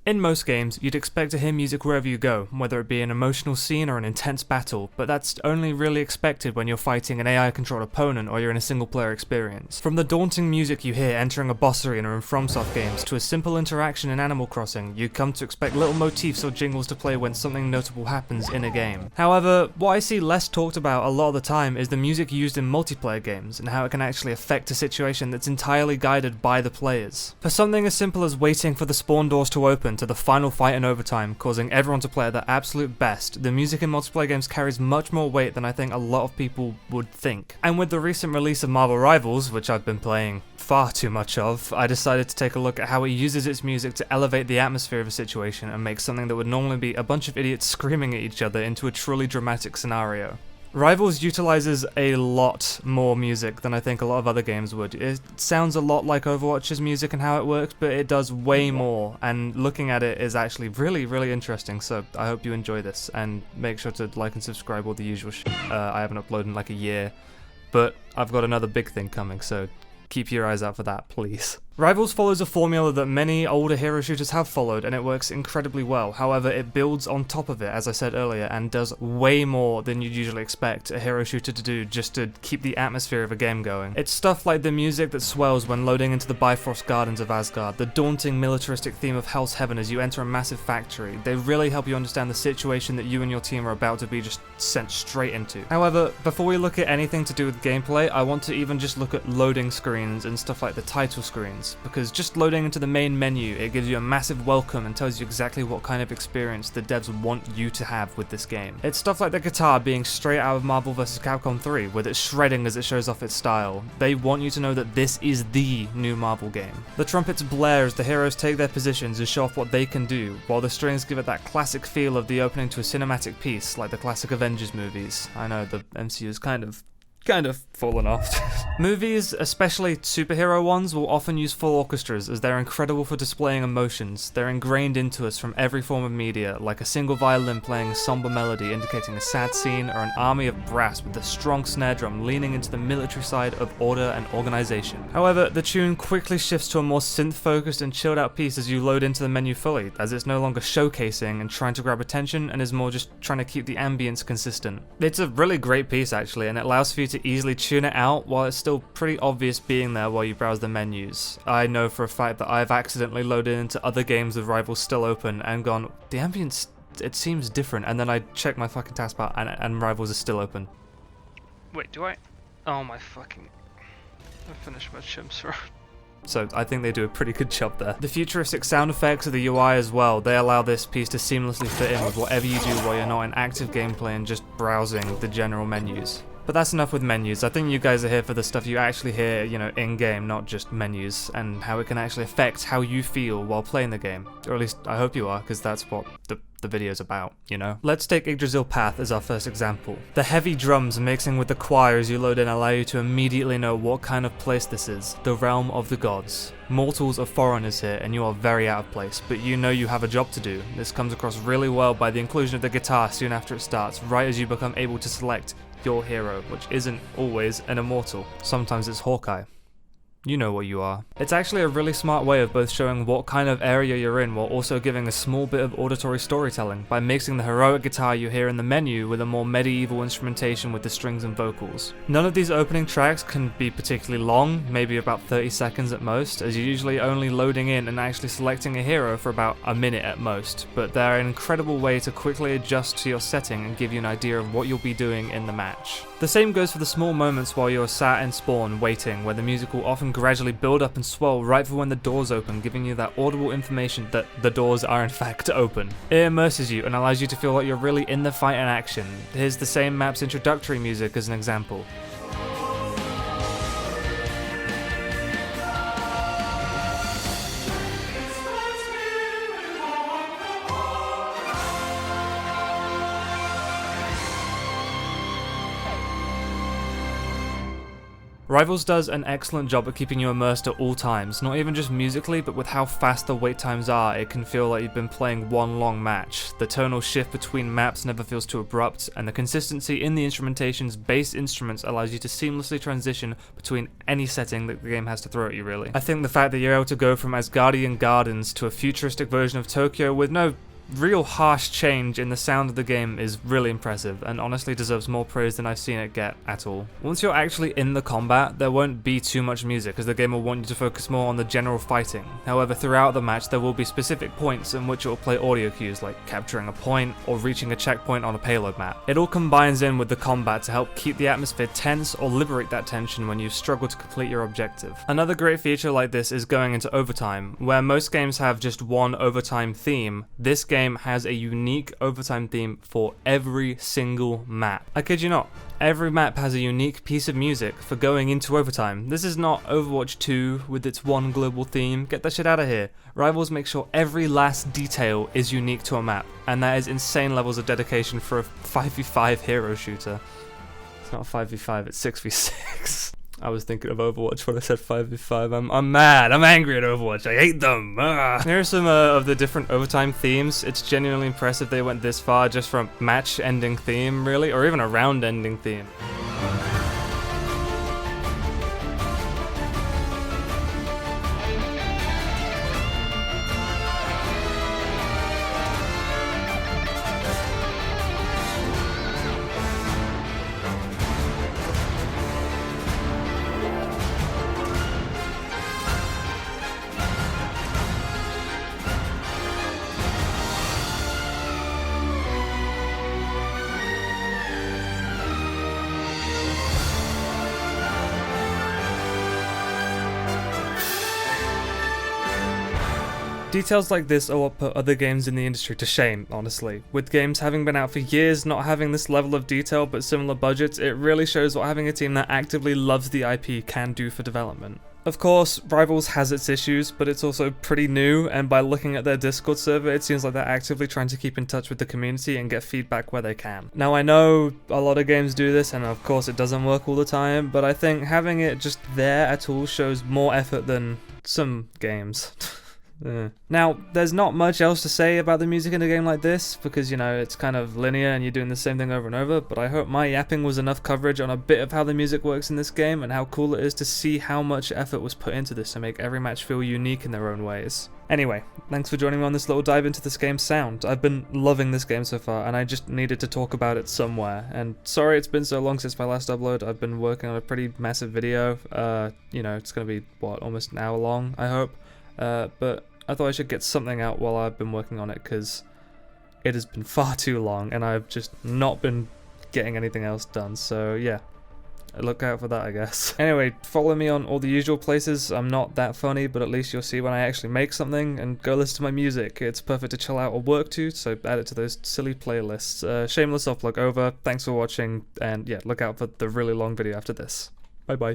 In most games, you'd expect to hear music wherever you go, whether it be an emotional scene or an intense battle, but that's only really expected when you're fighting an AI-controlled opponent or you're in a single-player experience. From the daunting music you hear entering a boss arena in FromSoft games to a simple interaction in Animal Crossing, you come to expect little motifs or jingles to play when something notable happens in a game. However, what I see less talked about a lot of the time is the music used in multiplayer games and how it can actually affect a situation that's entirely guided by the players. For something as simple as waiting for the spawn doors to open to the final fight in overtime, causing everyone to play at their absolute best, the music in multiplayer games carries much more weight than I think a lot of people would think. And with the recent release of Marvel Rivals, which I've been playing far too much of, I decided to take a look at how it uses its music to elevate the atmosphere of a situation and make something that would normally be a bunch of idiots screaming at each other into a truly dramatic scenario. Rivals utilizes a lot more music than I think a lot of other games would. It sounds a lot like Overwatch's music and how it works, but it does way more, and looking at it is actually really interesting, so I hope you enjoy this, and make sure to like and subscribe, all the usual I haven't uploaded in like a year, but I've got another big thing coming, so keep your eyes out for that, please. Rivals follows a formula that many older hero shooters have followed, and it works incredibly well. However, it builds on top of it, as I said earlier, and does way more than you'd usually expect a hero shooter to do just to keep the atmosphere of a game going. It's stuff like the music that swells when loading into the Bifrost Gardens of Asgard, the daunting militaristic theme of Hell's Heaven as you enter a massive factory. They really help you understand the situation that you and your team are about to be just sent straight into. However, before we look at anything to do with gameplay, I want to even just look at loading screens and stuff like the title screens, because just loading into the main menu, it gives you a massive welcome and tells you exactly what kind of experience the devs want you to have with this game. It's stuff like the guitar being straight out of Marvel vs. Capcom 3, with it shredding as it shows off its style. They want you to know that this is the new Marvel game. The trumpets blare as the heroes take their positions and show off what they can do, while the strings give it that classic feel of the opening to a cinematic piece, like the classic Avengers movies. I know, the MCU is kind of fallen off. Movies, especially superhero ones, will often use full orchestras as they're incredible for displaying emotions. They're ingrained into us from every form of media, like a single violin playing a somber melody indicating a sad scene, or an army of brass with a strong snare drum leaning into the military side of order and organization. However, the tune quickly shifts to a more synth-focused and chilled-out piece as you load into the menu fully, as it's no longer showcasing and trying to grab attention, and is more just trying to keep the ambience consistent. It's a really great piece actually, and it allows for you to easily tune it out while it's still pretty obvious being there while you browse the menus. I know for a fact that I've accidentally loaded into other games with Rivals still open and gone, the ambience, it seems different, and then I check my fucking taskbar and Rivals is still open. Wait, do I? Oh my fucking... I finished my chimps, right? So I think they do a pretty good job there. The futuristic sound effects of the UI as well, they allow this piece to seamlessly fit in with whatever you do while you're not in active gameplay and just browsing the general menus. But that's enough with menus. I think you guys are here for the stuff you actually hear, in-game, not just menus, and how it can actually affect how you feel while playing the game. Or at least, I hope you are, because that's what the video's about, Let's take Yggdrasil Path as our first example. The heavy drums mixing with the choir as you load in allow you to immediately know what kind of place this is, the realm of the gods. Mortals are foreigners here, and you are very out of place, but you know you have a job to do. This comes across really well by the inclusion of the guitar soon after it starts, right as you become able to select your hero, which isn't always an immortal. Sometimes it's Hawkeye. You know what you are. It's actually a really smart way of both showing what kind of area you're in while also giving a small bit of auditory storytelling by mixing the heroic guitar you hear in the menu with a more medieval instrumentation with the strings and vocals. None of these opening tracks can be particularly long, maybe about 30 seconds at most, as you're usually only loading in and actually selecting a hero for about a minute at most, but they're an incredible way to quickly adjust to your setting and give you an idea of what you'll be doing in the match. The same goes for the small moments while you're sat in spawn waiting, where the music will often gradually build up and swell right for when the doors open, giving you that audible information that the doors are in fact open. It immerses you and allows you to feel like you're really in the fight and action. Here's the same map's introductory music as an example. Rivals does an excellent job at keeping you immersed at all times, not even just musically, but with how fast the wait times are, it can feel like you've been playing one long match. The tonal shift between maps never feels too abrupt, and the consistency in the instrumentation's base instruments allows you to seamlessly transition between any setting that the game has to throw at you, really. I think the fact that you're able to go from Asgardian gardens to a futuristic version of Tokyo with no real harsh change in the sound of the game is really impressive, and honestly deserves more praise than I've seen it get at all. Once you're actually in the combat, there won't be too much music, as the game will want you to focus more on the general fighting. However, throughout the match there will be specific points in which it will play audio cues, like capturing a point or reaching a checkpoint on a payload map. It all combines in with the combat to help keep the atmosphere tense or liberate that tension when you struggle to complete your objective. Another great feature like this is going into overtime. Where most games have just one overtime theme, this game has a unique overtime theme for every single map. I kid you not. Every map has a unique piece of music for going into overtime. This is not Overwatch 2 with its one global theme. Get that shit out of here. Rivals make sure every last detail is unique to a map, and that is insane levels of dedication for a 5v5 hero shooter. It's not 5v5, it's 6v6. I was thinking of Overwatch when I said 5v5. I'm mad. I'm angry at Overwatch. I hate them. Here are some of the different overtime themes. It's genuinely impressive they went this far just from match-ending theme, really, or even a round-ending theme. Details like this are what put other games in the industry to shame, honestly. With games having been out for years, not having this level of detail but similar budgets, it really shows what having a team that actively loves the IP can do for development. Of course, Rivals has its issues, but it's also pretty new, and by looking at their Discord server, it seems like they're actively trying to keep in touch with the community and get feedback where they can. Now, I know a lot of games do this, and of course it doesn't work all the time, but I think having it just there at all shows more effort than some games. Now, there's not much else to say about the music in a game like this, because, you know, it's kind of linear and you're doing the same thing over and over, but I hope my yapping was enough coverage on a bit of how the music works in this game and how cool it is to see how much effort was put into this to make every match feel unique in their own ways. Anyway, thanks for joining me on this little dive into this game's sound. I've been loving this game so far, and I just needed to talk about it somewhere. And sorry it's been so long since my last upload. I've been working on a pretty massive video. You know, it's gonna be, what, almost an hour long, I hope. But I thought I should get something out while I've been working on it, because it has been far too long and I've just not been getting anything else done. So yeah, look out for that, I guess. Anyway, follow me on all the usual places. I'm not that funny, but at least you'll see when I actually make something, and go listen to my music. It's perfect to chill out or work to, so add it to those silly playlists. Shameless self-plug over. Thanks for watching, and yeah, look out for the really long video after this. Bye bye.